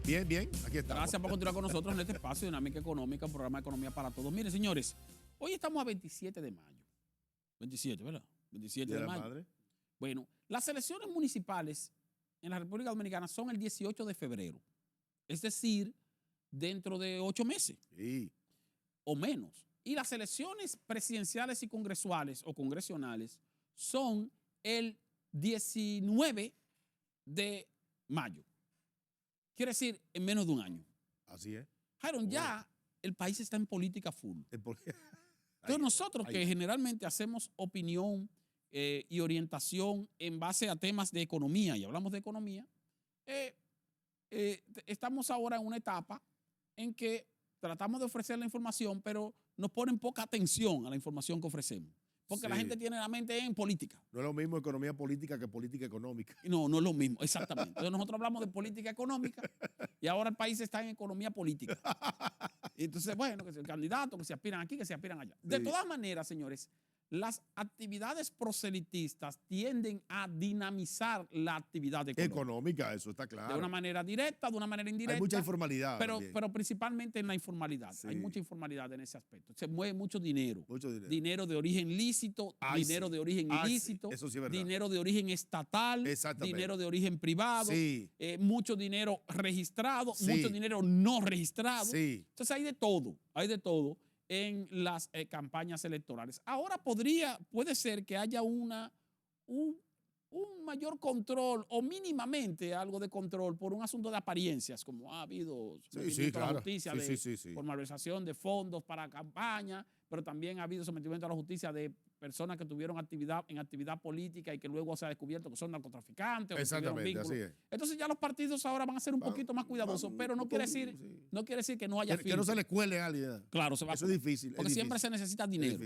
Bien, bien, aquí estamos. Gracias por continuar con nosotros en este espacio Dinámica Económica, un programa de economía para todos. Miren, señores, hoy estamos a 27 de mayo. 27, ¿verdad? 27 Día de de la mayo. Madre. Bueno, las elecciones municipales en la República Dominicana son el 18 de febrero. Es decir, dentro de 8 meses Sí. o menos. Y las elecciones presidenciales y congresuales o congresionales son el 19 de mayo. Quiere decir, en menos de un año. Así es. Jairon, ya el país está en política full. Entonces nosotros que generalmente hacemos opinión y orientación en base a temas de economía, y hablamos de economía, estamos ahora en una etapa en que tratamos de ofrecer la información, pero nos ponen poca atención a la información que ofrecemos. Porque la gente tiene la mente en política. No es lo mismo economía política que política económica. No, no es lo mismo, exactamente. Entonces nosotros hablamos de política económica y ahora el país está en economía política. Y entonces, bueno, que es el candidato, que se aspiran aquí, que se aspiran allá. De todas maneras, señores, las actividades proselitistas tienden a dinamizar la actividad Económica, eso está claro. de una manera directa, de una manera indirecta. Hay mucha informalidad. Pero principalmente en la informalidad. Sí. Hay mucha informalidad en ese aspecto. Se mueve mucho dinero. Mucho dinero. Dinero de origen lícito, dinero de origen ilícito, Eso sí es verdad. dinero de origen estatal, dinero de origen privado, mucho dinero registrado, mucho dinero no registrado. Entonces hay de todo en las campañas electorales. Ahora puede ser que haya un mayor control o mínimamente algo de control por un asunto de apariencias, como ha habido sometimiento a la justicia por malversación de fondos para campaña, pero también ha habido sometimiento a la justicia de personas que tuvieron actividad política y que luego se ha descubierto que son narcotraficantes. Exactamente, así es. Entonces ya los partidos ahora van a ser un poquito más cuidadosos, pero no quiere decir que no haya que no se le cuele a alguien. Claro, eso es difícil. Porque siempre se necesita dinero.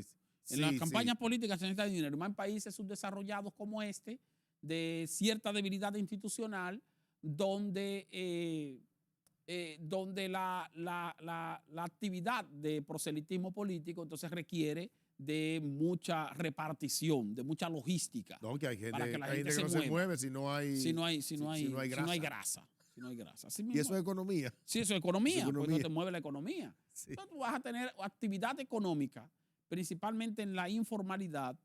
En las campañas políticas se necesita dinero. Más en países subdesarrollados como este, de cierta debilidad institucional, donde la actividad de proselitismo político entonces requiere de mucha repartición, de mucha logística. No, que hay gente, para que la gente que no se mueve si no hay grasa. Así mismo. Y eso es economía. Sí, eso es economía, porque no te mueve la economía. Sí. Entonces tú vas a tener actividad económica, principalmente en la informalidad,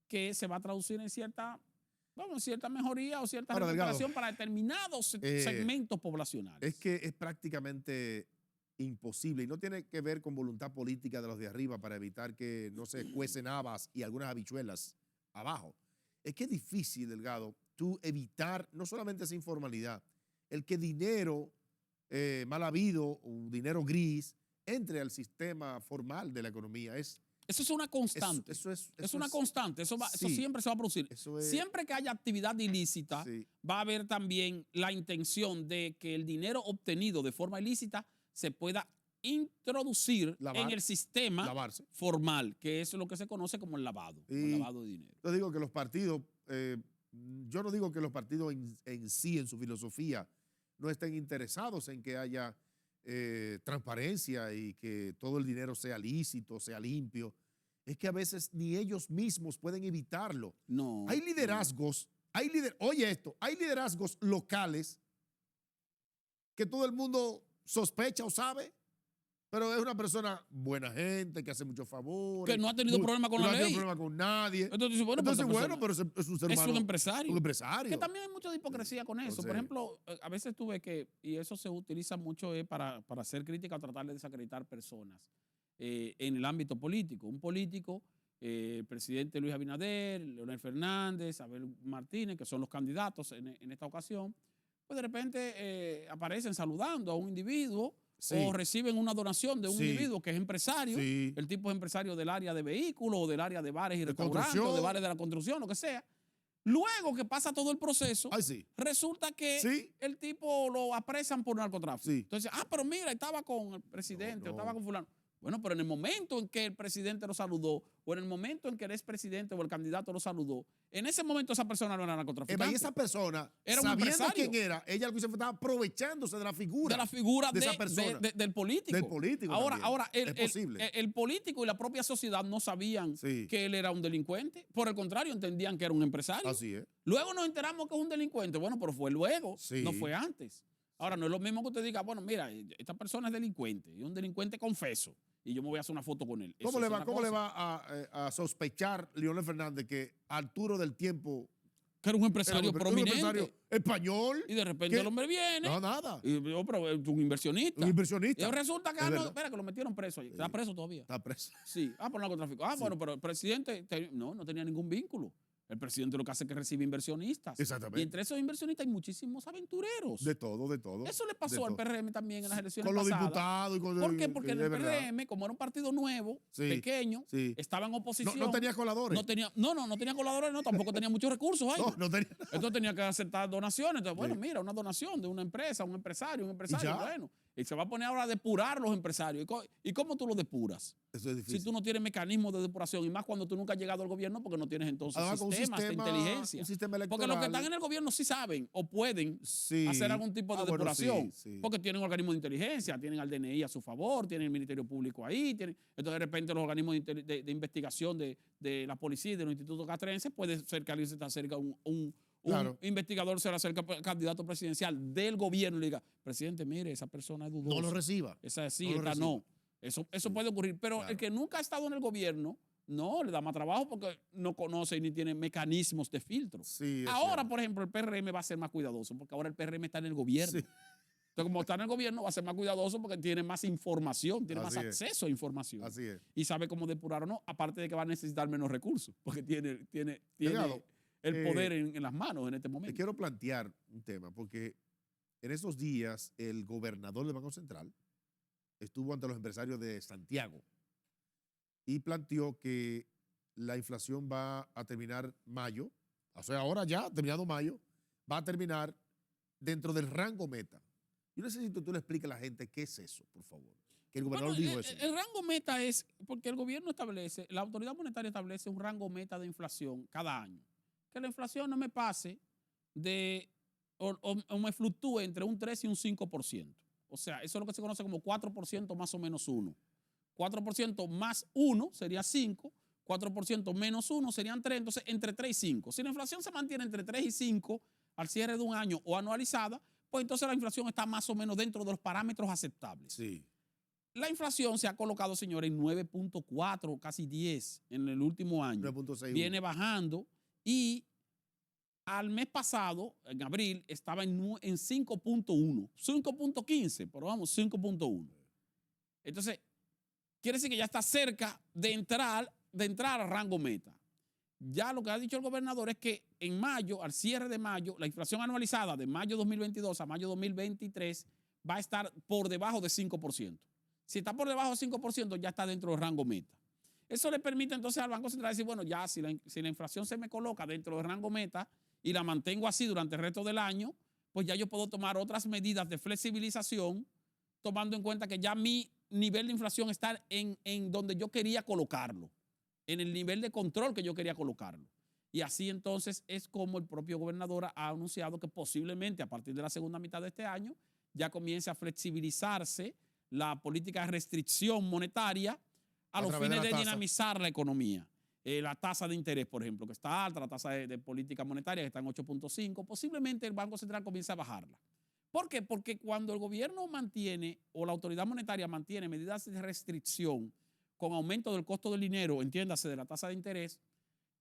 que se va a traducir en cierta mejoría o cierta recuperación para determinados segmentos poblacionales. Es que es prácticamente imposible y no tiene que ver con voluntad política de los de arriba para evitar que no se cuecen habas y algunas habichuelas abajo. Es que es difícil, Delgado, tú evitar no solamente esa informalidad, el que dinero mal habido o dinero gris entre al sistema formal de la economía. Eso es una constante. Eso es una constante. Eso siempre se va a producir. Siempre que haya actividad ilícita, va a haber también la intención de que el dinero obtenido de forma ilícita se pueda introducir en el sistema formal, que es lo que se conoce como el lavado de dinero. Yo digo que los partidos, yo no digo que los partidos en sí, en su filosofía, no estén interesados en que haya transparencia y que todo el dinero sea lícito, sea limpio. Es que a veces ni ellos mismos pueden evitarlo. No. Hay liderazgos, oye esto, hay liderazgos locales que todo el mundo sospecha o sabe, pero es una persona buena gente, que hace muchos favores. Que no ha tenido problema con la ley. No ha tenido problema con nadie. Entonces, bueno, pero es un ser humano. Es un empresario. Un empresario. Que también hay mucha hipocresía con eso. Por ejemplo, a veces tuve que, y eso se utiliza mucho para hacer crítica o tratar de desacreditar personas en el ámbito político. Un político, el presidente Luis Abinader, Leonel Fernández, Abel Martínez, que son los candidatos en esta ocasión, pues de repente aparecen saludando a un individuo o reciben una donación de un individuo que es empresario. El tipo es empresario del área de vehículos o del área de bares y restaurantes o de bares de la construcción, lo que sea. Luego que pasa todo el proceso, resulta que el tipo lo apresan por narcotráfico. Entonces, pero mira, estaba con el presidente o estaba con fulano. Bueno, pero en el momento en que el presidente lo saludó o en el momento en que el expresidente o el candidato lo saludó, en ese momento esa persona no era narcotraficante. Y esa persona, era un sabiendo empresario. quién era, ella lo que estaba aprovechándose de la figura. De la figura de esa persona. Del político. Del político. Ahora es posible. El político y la propia sociedad no sabían que él era un delincuente. Por el contrario, entendían que era un empresario. Así es. Luego nos enteramos que es un delincuente. Bueno, pero fue luego, no fue antes. Ahora, no es lo mismo que usted diga, bueno, mira, esta persona es delincuente, y un delincuente confeso, y yo me voy a hacer una foto con él. ¿Cómo le va a sospechar Leonel Fernández que Arturo del Tiempo que era un empresario prominente? Un empresario español. Y de repente el hombre viene. No, nada. Y yo, pero es un inversionista. Un inversionista. Y resulta que, espera, que lo metieron preso ahí. Está preso todavía. Está preso. Sí, por narcotráfico. Sí. Bueno, pero el presidente no tenía ningún vínculo. El presidente lo que hace es que recibe inversionistas. Exactamente. Y entre esos inversionistas hay muchísimos aventureros. De todo, de todo. Eso le pasó al PRM también en las elecciones pasadas. Con los diputados. Y con ¿Por qué? Porque en el PRM, como era un partido nuevo, pequeño, estaba en oposición. No tenía coladores. No tenía coladores, tampoco tenía muchos recursos ahí. No tenía. Entonces tenía que aceptar donaciones. Entonces, bueno, mira, una donación de una empresa, un empresario, bueno. Y se va a poner ahora a depurar los empresarios. ¿Y cómo tú los depuras? Eso es difícil. Si tú no tienes mecanismos de depuración, y más cuando tú nunca has llegado al gobierno, porque no tienes entonces sistemas de inteligencia. Un sistema electoral. Porque los que están en el gobierno sí saben o pueden hacer algún tipo de depuración. Porque tienen organismos de inteligencia, tienen al DNI a su favor, tienen el Ministerio Público ahí. Entonces, de repente, los organismos de investigación de la policía y de los institutos castrenses, puede ser que alguien se te acerca un investigador se le acerca al candidato presidencial del gobierno y le diga, presidente, mire, esa persona es dudosa. No lo reciba. Esa sí, esta no. Eso puede ocurrir. Pero el que nunca ha estado en el gobierno, no, le da más trabajo porque no conoce ni tiene mecanismos de filtro. Ahora, por ejemplo, el PRM va a ser más cuidadoso porque ahora el PRM está en el gobierno. Entonces, como está en el gobierno, va a ser más cuidadoso porque tiene más información, tiene más acceso a información. Así es. Y sabe cómo depurar o no, aparte de que va a necesitar menos recursos porque tiene el poder en las manos en este momento. Te quiero plantear un tema, porque en esos días el gobernador del Banco Central estuvo ante los empresarios de Santiago y planteó que la inflación va a terminar mayo, o sea, ahora ya, terminado mayo, va a terminar dentro del rango meta. Yo necesito que tú le expliques a la gente qué es eso, por favor. Que el gobernador dijo eso. El rango meta es, porque el gobierno establece, la autoridad monetaria establece un rango meta de inflación cada año. Que la inflación no me pase o me fluctúe entre un 3 y un 5%. O sea, eso es lo que se conoce como 4% más o menos 1. 4% más 1 sería 5, 4% menos 1 serían 3, entonces entre 3 y 5. Si la inflación se mantiene entre 3 y 5 al cierre de un año o anualizada, pues entonces la inflación está más o menos dentro de los parámetros aceptables. Sí. La inflación se ha colocado, señores, en 9.4, casi 10 en el último año. 9.61. Viene bajando. Y al mes pasado, en abril, estaba en 5.1, 5.15, pero vamos, 5.1. Entonces, quiere decir que ya está cerca de entrar al rango meta. Ya lo que ha dicho el gobernador es que en mayo, al cierre de mayo, la inflación anualizada de mayo 2022 a mayo 2023 va a estar por debajo de 5%. Si está por debajo de 5%, ya está dentro del rango meta. Eso le permite entonces al Banco Central decir, bueno, ya si la inflación se me coloca dentro del rango meta y la mantengo así durante el resto del año, pues ya yo puedo tomar otras medidas de flexibilización, tomando en cuenta que ya mi nivel de inflación está en donde yo quería colocarlo, en el nivel de control que yo quería colocarlo. Y así entonces es como el propio gobernador ha anunciado que posiblemente a partir de la segunda mitad de este año ya comience a flexibilizarse la política de restricción monetaria a los fines de dinamizar la economía. La tasa de interés, por ejemplo, que está alta, la tasa de política monetaria que está en 8.5, posiblemente el Banco Central comience a bajarla. ¿Por qué? Porque cuando el gobierno mantiene o la autoridad monetaria mantiene medidas de restricción con aumento del costo del dinero, entiéndase, de la tasa de interés,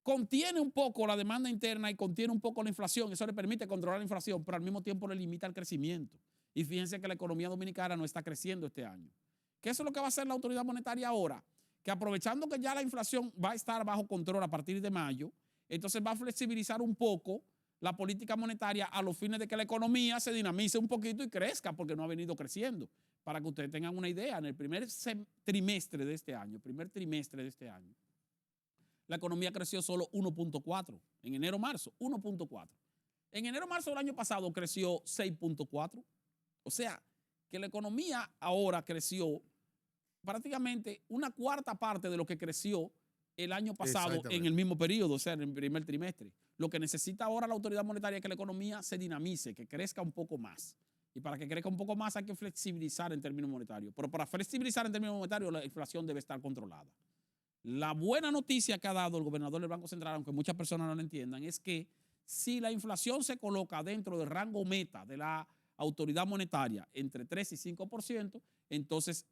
contiene un poco la demanda interna y contiene un poco la inflación. Eso le permite controlar la inflación, pero al mismo tiempo le limita el crecimiento. Y fíjense que la economía dominicana no está creciendo este año. ¿Qué es lo que va a hacer la autoridad monetaria ahora? Que aprovechando que ya la inflación va a estar bajo control a partir de mayo, entonces va a flexibilizar un poco la política monetaria a los fines de que la economía se dinamice un poquito y crezca, porque no ha venido creciendo. Para que ustedes tengan una idea, en el primer trimestre de este año, la economía creció solo 1.4. En enero-marzo, 1.4. En enero-marzo del año pasado creció 6.4. O sea, que la economía ahora creció prácticamente una cuarta parte de lo que creció el año pasado en el mismo periodo, o sea, en el primer trimestre. Lo que necesita ahora la autoridad monetaria es que la economía se dinamice, que crezca un poco más. Y para que crezca un poco más hay que flexibilizar en términos monetarios. Pero para flexibilizar en términos monetarios la inflación debe estar controlada. La buena noticia que ha dado el gobernador del Banco Central, aunque muchas personas no lo entiendan, es que si la inflación se coloca dentro del rango meta de la autoridad monetaria entre 3 y 5%, entonces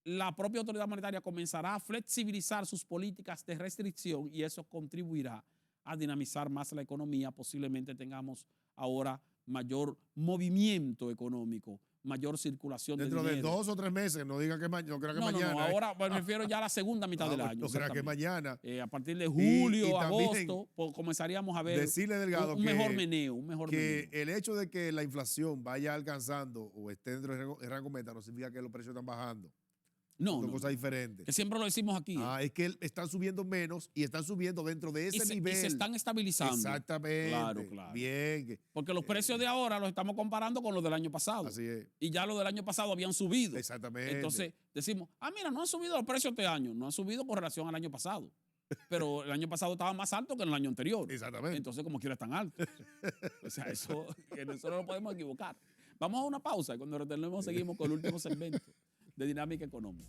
la propia autoridad monetaria comenzará a flexibilizar sus políticas de restricción y eso contribuirá a dinamizar más la economía. Posiblemente tengamos ahora mayor movimiento económico, mayor circulación de Dentro dinero. de 2 o 3 meses, no diga que no creo que No, mañana. no, ahora me refiero ya a la segunda mitad del año. No crea que mañana. A partir de julio, y también agosto, pues, comenzaríamos a ver decirle, Delgado, un mejor meneo, un mejor que meneo. el hecho de que la inflación vaya alcanzando o esté dentro del rango meta no significa que los precios están bajando. No, Son no, cosas diferentes. que siempre lo decimos aquí. Es que están subiendo menos y están subiendo dentro de ese nivel. Y se están estabilizando. Exactamente. Claro, claro. Bien. Porque los precios de ahora los estamos comparando con los del año pasado. Así es. Y ya los del año pasado habían subido. Exactamente. Entonces decimos, mira, no han subido los precios este año. No han subido por relación al año pasado. Pero el año pasado estaba más alto que en el año anterior. Exactamente. Entonces, como quiera, tan alto. O sea, eso no lo podemos equivocar. Vamos a una pausa y cuando retornemos seguimos con el último segmento de Dinámica Económica.